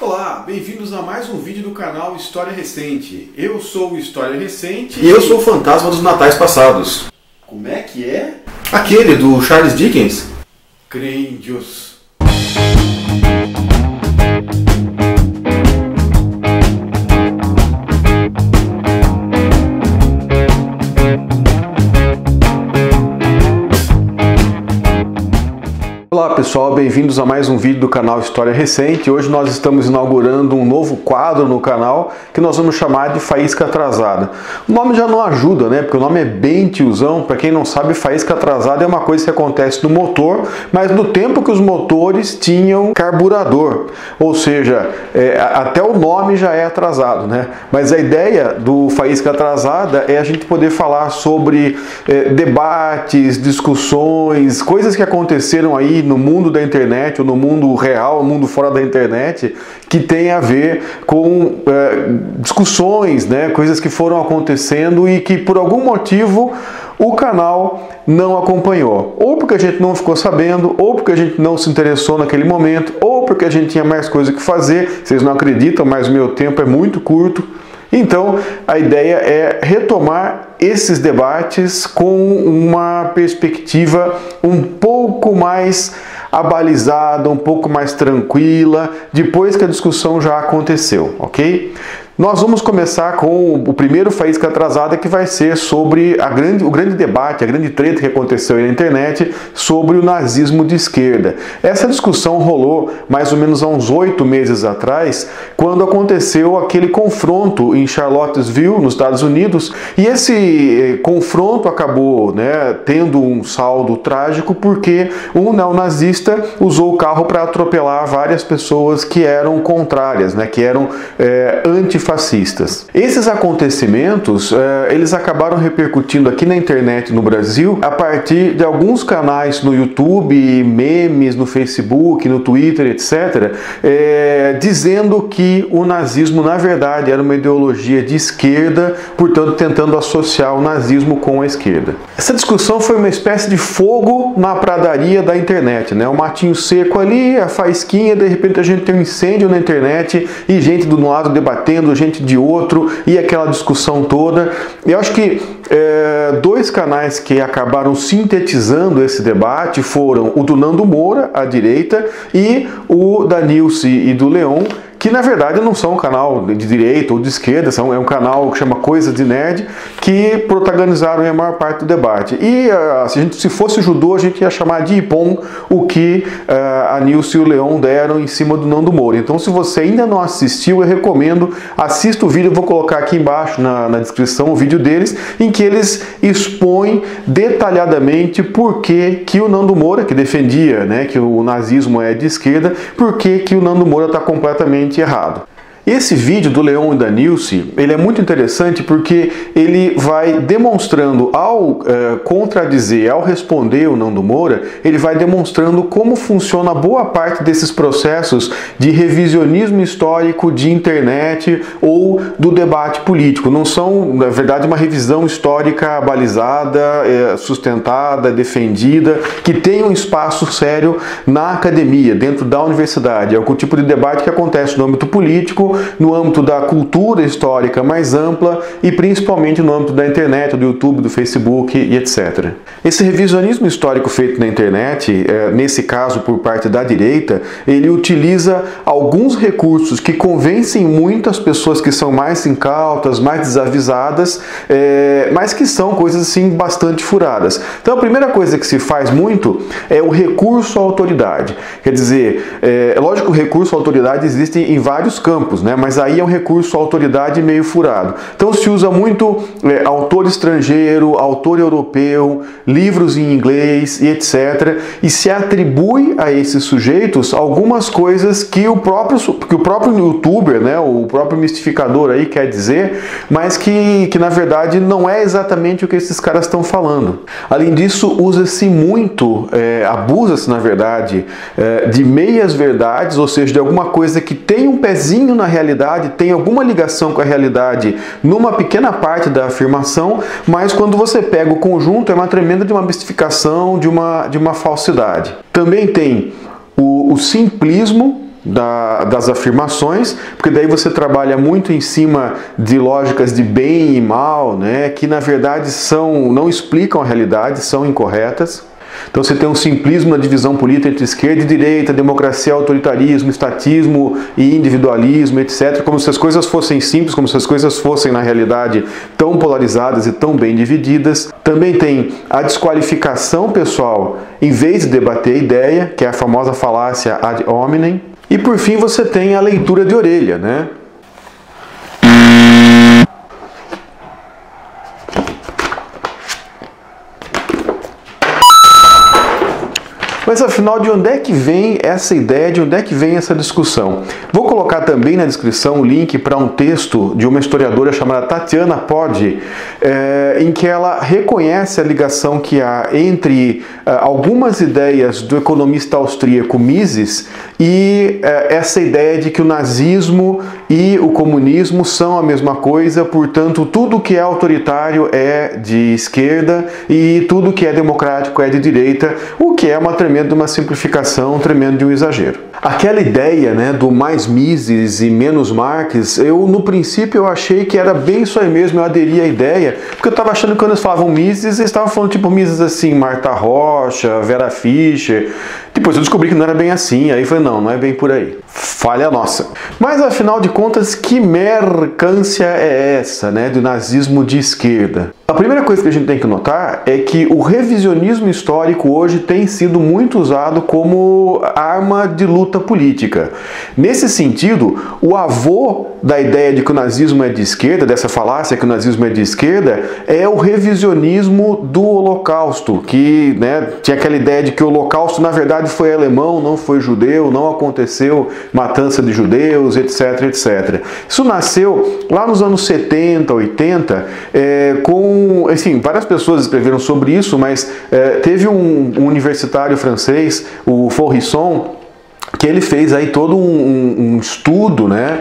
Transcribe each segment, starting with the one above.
Olá, bem-vindos a mais um vídeo do canal História Recente. Eu sou o História Recente. E eu sou o Fantasma dos Natais Passados. Como é que é? Aquele do Charles Dickens. Crândios. Olá pessoal, bem-vindos a mais um vídeo do canal História Recente. Hoje nós estamos inaugurando um novo quadro no canal que nós vamos chamar de Faísca Atrasada. O nome já não ajuda, né? Porque o nome é bem tiozão. Para quem não sabe, faísca atrasada é uma coisa que acontece no motor, mas no tempo que os motores tinham carburador. Ou seja, até o nome já é atrasado, né? Mas a ideia do Faísca Atrasada é a gente poder falar sobre debates, discussões, coisas que aconteceram aí no mundo da internet, ou no mundo real, no mundo fora da internet, que tem a ver com discussões, né, coisas que foram acontecendo e que por algum motivo o canal não acompanhou. Ou porque a gente não ficou sabendo, ou porque a gente não se interessou naquele momento, ou porque a gente tinha mais coisa que fazer. Vocês não acreditam, mas o meu tempo é muito curto. Então, a ideia é retomar esses debates com uma perspectiva um pouco mais abalizada, um pouco mais tranquila, depois que a discussão já aconteceu, ok? Nós vamos começar com o primeiro Faísca Atrasada, que vai ser sobre o grande debate, a grande treta que aconteceu aí na internet sobre o nazismo de esquerda. Essa discussão rolou mais ou menos há uns 8 meses atrás, quando aconteceu aquele confronto em Charlottesville, nos Estados Unidos, e esse confronto acabou, né, tendo um saldo trágico, porque um neonazista usou o carro para atropelar várias pessoas que eram contrárias, né, que eram antifascistas. Esses acontecimentos, eles acabaram repercutindo aqui na internet no Brasil a partir de alguns canais no YouTube, memes no Facebook, no Twitter, etc., dizendo que o nazismo na verdade era uma ideologia de esquerda, portanto tentando associar o nazismo com a esquerda. Essa discussão foi uma espécie de fogo na pradaria da internet, né? Um matinho seco ali, a faísquinha, de repente a gente tem um incêndio na internet e gente do lado debatendo, gente de outro, e aquela discussão toda. E eu acho que dois canais que acabaram sintetizando esse debate foram o do Nando Moura, à direita, e o da Nilce e do Leon, que na verdade não são um canal de direita ou de esquerda, é um canal que chama Coisa de Nerd, que protagonizaram a maior parte do debate. E se fosse judô, a gente ia chamar de Ipom o que a Nilce e o Leon deram em cima do Nando Moura. Então, se você ainda não assistiu, eu recomendo, assista o vídeo, eu vou colocar aqui embaixo na descrição o vídeo deles, em que eles expõem detalhadamente por que o Nando Moura, que defendia, né, que o nazismo é de esquerda, por que o Nando Moura está completamente errado. Esse vídeo do Leon e da Nilce, ele é muito interessante porque ele vai demonstrando, ao contradizer, ao responder o Nando Moura, ele vai demonstrando como funciona boa parte desses processos de revisionismo histórico de internet ou do debate político. Não são, na verdade, uma revisão histórica balizada, sustentada, defendida, que tem um espaço sério na academia, dentro da universidade. É o tipo de debate que acontece no âmbito político, no âmbito da cultura histórica mais ampla e principalmente no âmbito da internet, do YouTube, do Facebook e etc. Esse revisionismo histórico feito na internet, nesse caso por parte da direita, ele utiliza alguns recursos que convencem muitas pessoas que são mais incautas, mais desavisadas, mas que são coisas assim bastante furadas. Então a primeira coisa que se faz muito é o recurso à autoridade. Quer dizer, é lógico que o recurso à autoridade existe em vários campos, né? Mas aí é um recurso à autoridade meio furado. Então se usa muito autor estrangeiro, autor europeu, livros em inglês e etc. E se atribui a esses sujeitos algumas coisas que o próprio youtuber, né, o próprio mistificador aí quer dizer, mas que na verdade não é exatamente o que esses caras estão falando. Além disso, usa-se muito, abusa-se na verdade, de meias verdades, ou seja, de alguma coisa que tem um pezinho na realidade, tem alguma ligação com a realidade numa pequena parte da afirmação, mas quando você pega o conjunto é uma tremenda de uma mistificação, de uma falsidade. Também tem o simplismo, das afirmações, porque daí você trabalha muito em cima de lógicas de bem e mal, né, que na verdade não explicam a realidade, são incorretas. Então você tem um simplismo na divisão política entre esquerda e direita, democracia, autoritarismo, estatismo e individualismo, etc. Como se as coisas fossem simples, como se as coisas fossem na realidade tão polarizadas e tão bem divididas. Também tem a desqualificação pessoal em vez de debater a ideia, que é a famosa falácia ad hominem. E por fim você tem a leitura de orelha, né? Mas afinal, de onde é que vem essa ideia, de onde é que vem essa discussão? Vou colocar também na descrição o link para um texto de uma historiadora chamada Tatiana Pod, em que ela reconhece a ligação que há entre algumas ideias do economista austríaco Mises e essa ideia de que o nazismo e o comunismo são a mesma coisa, portanto, tudo que é autoritário é de esquerda e tudo que é democrático é de direita, o que é uma tremenda de uma simplificação, tremendo de um exagero. Aquela ideia, né, do mais Mises e menos Marx, no princípio eu achei que era bem isso aí mesmo, eu aderi à ideia, porque eu estava achando que quando eles falavam Mises, eles estavam falando tipo Mises assim, Marta Rocha, Vera Fischer. Depois eu descobri que não era bem assim, aí eu falei, não é bem por aí. Falha nossa. Mas afinal de contas, que mercância é essa, né, do nazismo de esquerda? A primeira coisa que a gente tem que notar é que o revisionismo histórico hoje tem sido muito usado como arma de luta política. Nesse sentido, o avô da ideia de que o nazismo é de esquerda, dessa falácia que o nazismo é de esquerda, é o revisionismo do Holocausto, que, né, tinha aquela ideia de que o Holocausto na verdade foi alemão, não foi judeu, não aconteceu matança de judeus, etc, etc. Isso nasceu lá nos anos 70, 80, enfim, várias pessoas escreveram sobre isso, mas teve um universitário francês, o Faurisson, que ele fez aí todo um estudo, né,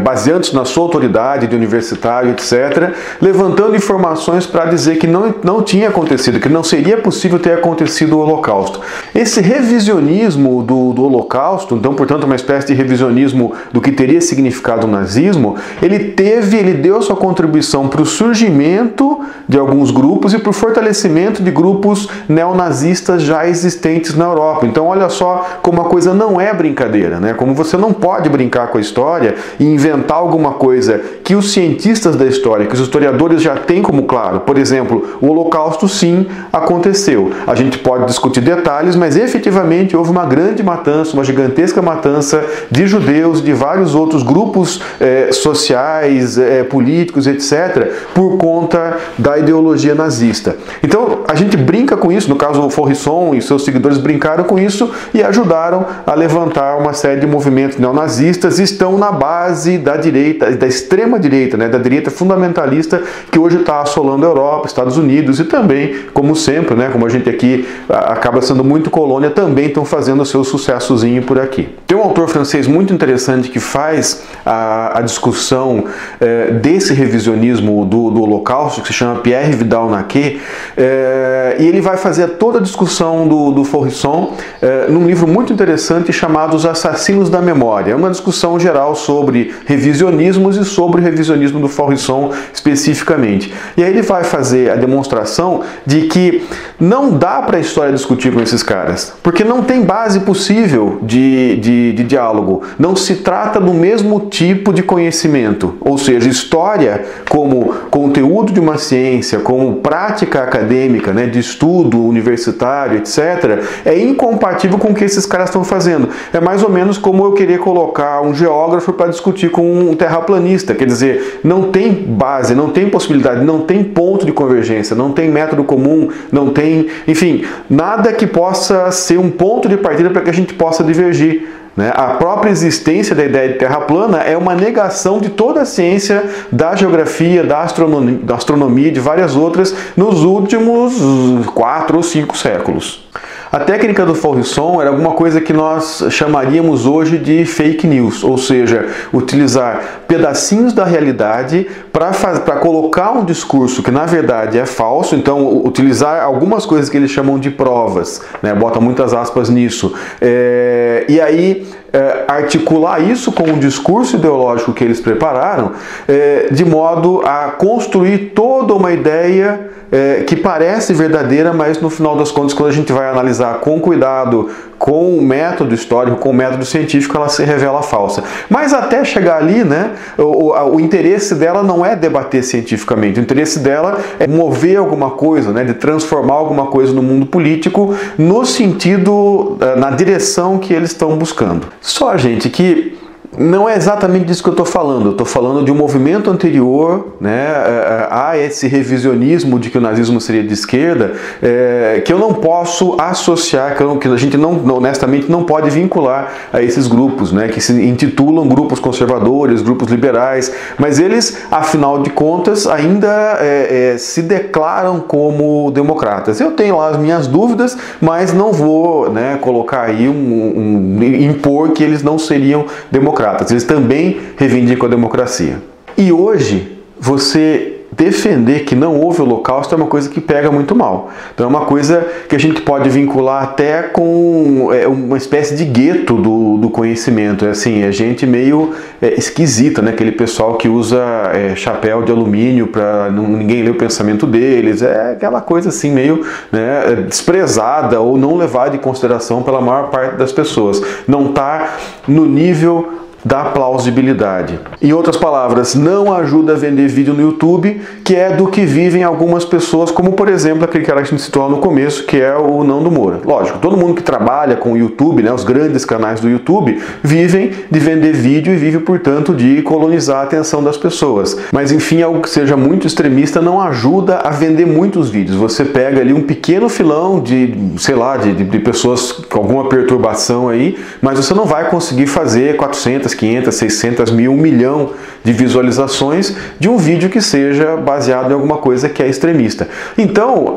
baseando-se na sua autoridade de universitário, etc., levantando informações para dizer que não tinha acontecido, que não seria possível ter acontecido o Holocausto. Esse revisionismo do Holocausto, então, portanto, uma espécie de revisionismo do que teria significado o nazismo, ele deu sua contribuição para o surgimento de alguns grupos e para o fortalecimento de grupos neonazistas já existentes na Europa. Então, olha só como a coisa não é brincadeira, né? Como você não pode brincar com a história e inventar alguma coisa que os cientistas da história, que os historiadores já têm como claro. Por exemplo, o Holocausto sim aconteceu. A gente pode discutir detalhes, mas efetivamente houve uma grande matança, uma gigantesca matança de judeus, de vários outros grupos sociais, políticos, etc., por conta da ideologia nazista. Então, a gente brinca com isso, no caso o Faurisson e seus seguidores brincaram com isso e ajudaram a levantar uma série de movimentos neonazistas, estão na base da direita, da extrema direita, né, da direita fundamentalista que hoje está assolando a Europa, Estados Unidos e também, como sempre, né, como a gente aqui acaba sendo muito colônia, também estão fazendo o seu sucessozinho por aqui. Tem um autor francês muito interessante que faz a discussão desse revisionismo do Holocausto, que se chama Pierre Vidal-Naquet, e ele vai fazer toda a discussão do Faurisson num livro muito interessante chamado Os Assassinos da Memória. É uma discussão geral sobre revisionismos e sobre o revisionismo do Faurisson especificamente. E aí ele vai fazer a demonstração de que não dá para a história discutir com esses caras, porque não tem base possível de diálogo. Não se trata do mesmo tipo de conhecimento, ou seja, história como conteúdo de uma ciência, como prática acadêmica, né, de estudo universitário, etc., é incompatível com o que esses caras estão fazendo. É mais ou menos como eu querer colocar um geógrafo para discutir com um terraplanista. Quer dizer, não tem base, não tem possibilidade, não tem ponto de convergência, não tem método comum, não tem, enfim, nada que possa ser um ponto de partida para que a gente possa divergir. A própria existência da ideia de terra plana é uma negação de toda a ciência da geografia, da astronomia e de várias outras nos últimos 4 ou 5 séculos. A técnica do Faurisson era alguma coisa que nós chamaríamos hoje de fake news, ou seja, utilizar pedacinhos da realidade para colocar um discurso que na verdade é falso, então utilizar algumas coisas que eles chamam de provas, né? Bota muitas aspas nisso, e aí articular isso com o discurso ideológico que eles prepararam, de modo a construir toda uma ideia que parece verdadeira, mas no final das contas, quando a gente vai analisar com cuidado, com o método histórico, com o método científico, ela se revela falsa. Mas até chegar ali, né, o interesse dela não é debater cientificamente, o interesse dela é mover alguma coisa, né, de transformar alguma coisa no mundo político no sentido, na direção que eles estão buscando. Só, gente, que não é exatamente disso que eu estou falando. Eu estou falando de um movimento anterior, né, a esse revisionismo de que o nazismo seria de esquerda, que eu não posso associar, que a gente honestamente não pode vincular a esses grupos, né, que se intitulam grupos conservadores, grupos liberais, mas eles, afinal de contas, ainda se declaram como democratas. Eu tenho lá as minhas dúvidas, mas não vou, né, colocar aí impor que eles não seriam democratas. Eles também reivindicam a democracia. E hoje, você defender que não houve holocausto é uma coisa que pega muito mal. Então é uma coisa que a gente pode vincular até com uma espécie de gueto do conhecimento. Assim, é gente meio esquisita, né? Aquele pessoal que usa chapéu de alumínio para ninguém ler o pensamento deles. É aquela coisa assim meio, né, desprezada ou não levada em consideração pela maior parte das pessoas. Não está no nível da plausibilidade. Em outras palavras, não ajuda a vender vídeo no YouTube, que é do que vivem algumas pessoas, como por exemplo aquele cara que a gente citou lá no começo, que é o Nando Moura. Lógico, todo mundo que trabalha com o YouTube, né, os grandes canais do YouTube, vivem de vender vídeo e vivem, portanto, de colonizar a atenção das pessoas. Mas enfim, algo que seja muito extremista não ajuda a vender muitos vídeos. Você pega ali um pequeno filão de, sei lá, de pessoas com alguma perturbação aí, mas você não vai conseguir fazer 400, 500, 600 mil, 1 milhão de visualizações de um vídeo que seja baseado em alguma coisa que é extremista. Então,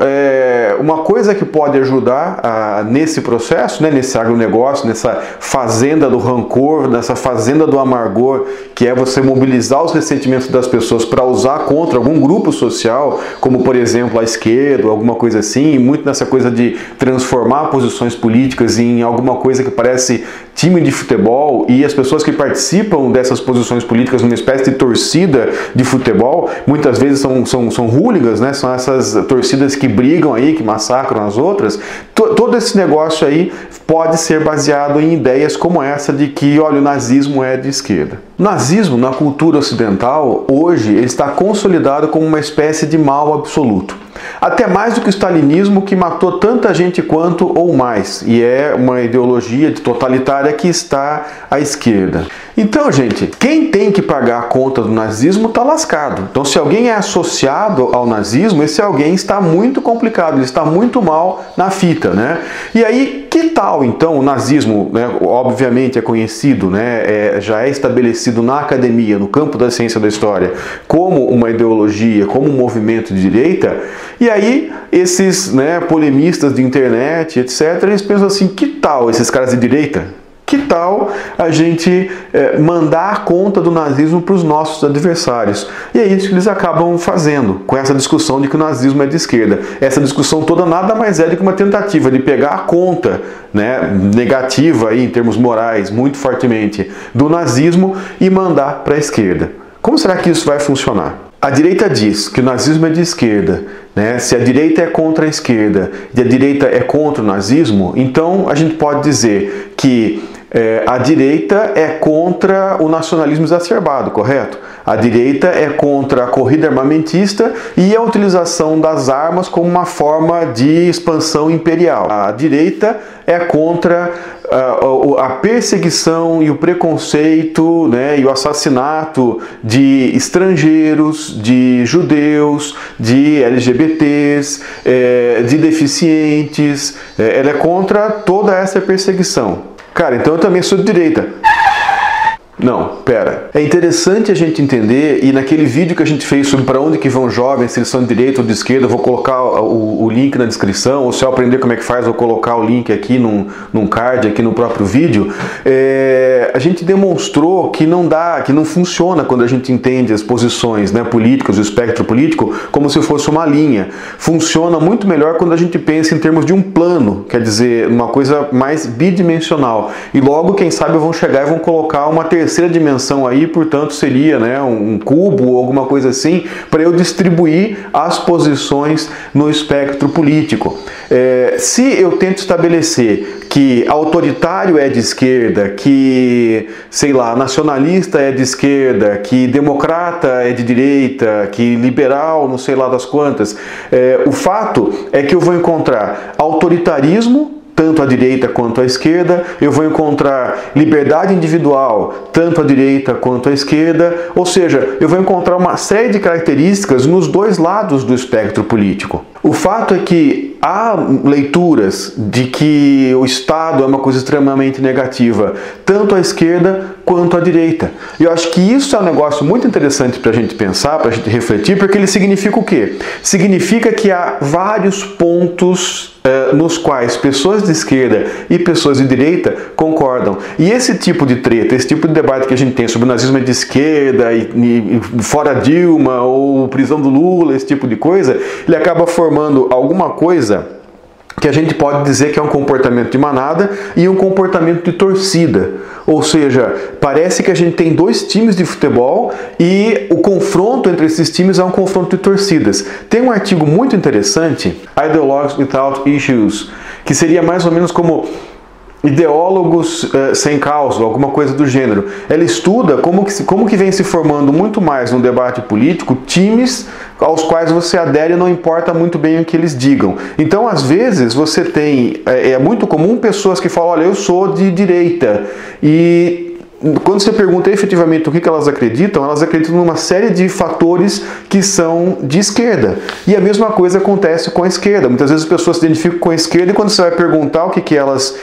uma coisa que pode ajudar nesse processo, né, nesse agronegócio, nessa fazenda do rancor, nessa fazenda do amargor, que é você mobilizar os ressentimentos das pessoas para usar contra algum grupo social, como por exemplo a esquerda, alguma coisa assim, muito nessa coisa de transformar posições políticas em alguma coisa que parece time de futebol, e as pessoas que participam dessas posições políticas numa espécie de torcida de futebol, muitas vezes são hooligans, né? São essas torcidas que brigam aí, que massacram as outras. Todo esse negócio aí pode ser baseado em ideias como essa de que, olha, o nazismo é de esquerda. O nazismo, na cultura ocidental, hoje, ele está consolidado como uma espécie de mal absoluto. Até mais do que o stalinismo, que matou tanta gente quanto ou mais, e é uma ideologia totalitária que está à esquerda. Então, gente, quem tem que pagar a conta do nazismo está lascado. Então, se alguém é associado ao nazismo, esse alguém está muito complicado, ele está muito mal na fita, né? E aí, que tal, então, o nazismo, né, obviamente é conhecido, né, já é estabelecido na academia, no campo da ciência da história, como uma ideologia, como um movimento de direita, e aí esses, né, polemistas de internet, etc., eles pensam assim, que tal esses caras de direita? Que tal a gente mandar a conta do nazismo para os nossos adversários? E é isso que eles acabam fazendo, com essa discussão de que o nazismo é de esquerda. Essa discussão toda nada mais é do que uma tentativa de pegar a conta, né, negativa aí, em termos morais, muito fortemente, do nazismo e mandar para a esquerda. Como será que isso vai funcionar? A direita diz que o nazismo é de esquerda, né? Se a direita é contra a esquerda e a direita é contra o nazismo, então a gente pode dizer que a direita é contra o nacionalismo exacerbado, correto? A direita é contra a corrida armamentista e a utilização das armas como uma forma de expansão imperial. A direita é contra a perseguição e o preconceito, né, e o assassinato de estrangeiros, de judeus, de LGBTs, de deficientes. Ela é contra toda essa perseguição. Cara, então eu também sou de direita. Não, pera. É interessante a gente entender, e naquele vídeo que a gente fez sobre para onde que vão jovens, se eles são de direita ou de esquerda, eu vou colocar o link na descrição, ou se eu aprender como é que faz, eu vou colocar o link aqui num card, aqui no próprio vídeo. A gente demonstrou que não dá, que não funciona quando a gente entende as posições, né, políticas, o espectro político, como se fosse uma linha. Funciona muito melhor quando a gente pensa em termos de um plano, quer dizer, uma coisa mais bidimensional. E logo, quem sabe, vão chegar e vão colocar uma terceira dimensão aí, portanto seria, né, um cubo ou alguma coisa assim, para eu distribuir as posições no espectro político. Se eu tento estabelecer que autoritário é de esquerda, que, sei lá, nacionalista é de esquerda, que democrata é de direita, que liberal, não sei lá das quantas, o fato é que eu vou encontrar autoritarismo, tanto à direita quanto à esquerda, eu vou encontrar liberdade individual, tanto à direita quanto à esquerda, ou seja, eu vou encontrar uma série de características nos dois lados do espectro político. O fato é que há leituras de que o Estado é uma coisa extremamente negativa, tanto à esquerda quanto à direita. E eu acho que isso é um negócio muito interessante para a gente pensar, para a gente refletir, porque ele significa o quê? Significa que há vários pontos nos quais pessoas de esquerda e pessoas de direita concordam. E esse tipo de treta, esse tipo de debate que a gente tem sobre o nazismo é de esquerda e fora Dilma ou prisão do Lula, esse tipo de coisa, ele acaba formando alguma coisa que a gente pode dizer que é um comportamento de manada e um comportamento de torcida. Ou seja, parece que a gente tem dois times de futebol e o confronto entre esses times é um confronto de torcidas. Tem um artigo muito interessante, Ideologues Without Issues, que seria mais ou menos como ideólogos sem causa, alguma coisa do gênero. Ela estuda como que vem se formando muito mais no debate político times aos quais você adere e não importa muito bem o que eles digam. Então, às vezes, você tem... É muito comum pessoas que falam, olha, eu sou de direita. E quando você pergunta efetivamente o que elas acreditam numa série de fatores que são de esquerda. E a mesma coisa acontece com a esquerda. Muitas vezes as pessoas se identificam com a esquerda e quando você vai perguntar o que elas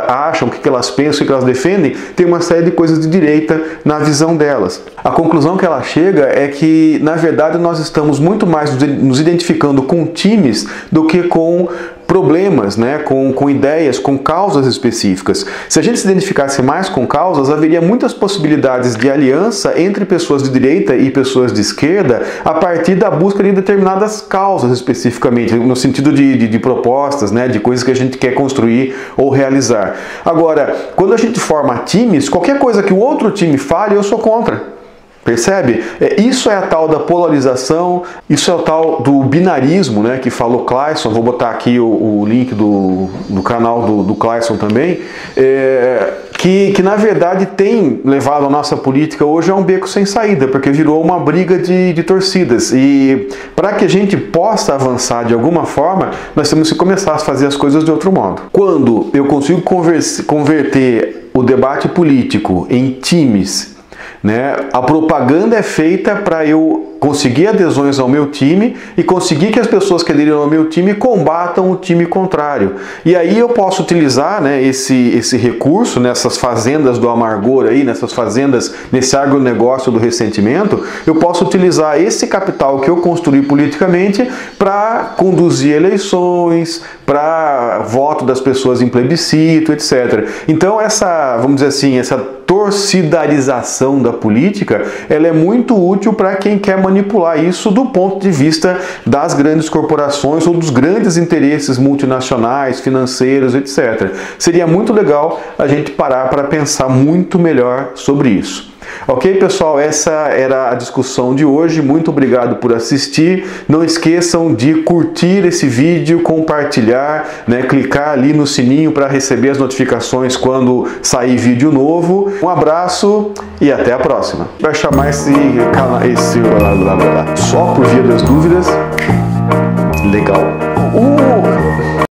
acham, o que elas pensam, o que elas defendem, tem uma série de coisas de direita na visão delas. A conclusão que ela chega é que, na verdade, nós estamos muito mais nos identificando com times do que com problemas, né, com ideias, com causas específicas. Se a gente se identificasse mais com causas, haveria muitas possibilidades de aliança entre pessoas de direita e pessoas de esquerda a partir da busca de determinadas causas especificamente, no sentido de propostas, né, de coisas que a gente quer construir ou realizar. Agora, quando a gente forma times, qualquer coisa que o outro time fale, eu sou contra. Percebe? Isso é a tal da polarização, isso é o tal do binarismo, né, que falou Clayson. Vou botar aqui o link do canal do Clayson também, que na verdade tem levado a nossa política hoje a um beco sem saída, porque virou uma briga de torcidas. E para que a gente possa avançar de alguma forma, nós temos que começar a fazer as coisas de outro modo. Quando eu consigo converter o debate político em times, né? A propaganda é feita para eu conseguir adesões ao meu time e conseguir que as pessoas que aderiram ao meu time combatam o time contrário. E aí eu posso utilizar, né, esse recurso nessas fazendas do amargor, aí, nessas fazendas, nesse agronegócio do ressentimento, eu posso utilizar esse capital que eu construí politicamente para conduzir eleições, para voto das pessoas em plebiscito, etc. Então essa, vamos dizer assim, essa torcidarização da política, ela é muito útil para quem quer manipular isso do ponto de vista das grandes corporações ou dos grandes interesses multinacionais, financeiros, etc. Seria muito legal a gente parar para pensar muito melhor sobre isso. Ok, pessoal? Essa era a discussão de hoje. Muito obrigado por assistir. Não esqueçam de curtir esse vídeo, compartilhar, né, clicar ali no sininho para receber as notificações quando sair vídeo novo. Um abraço e até a próxima. Vai chamar esse canal só por via das dúvidas. Legal.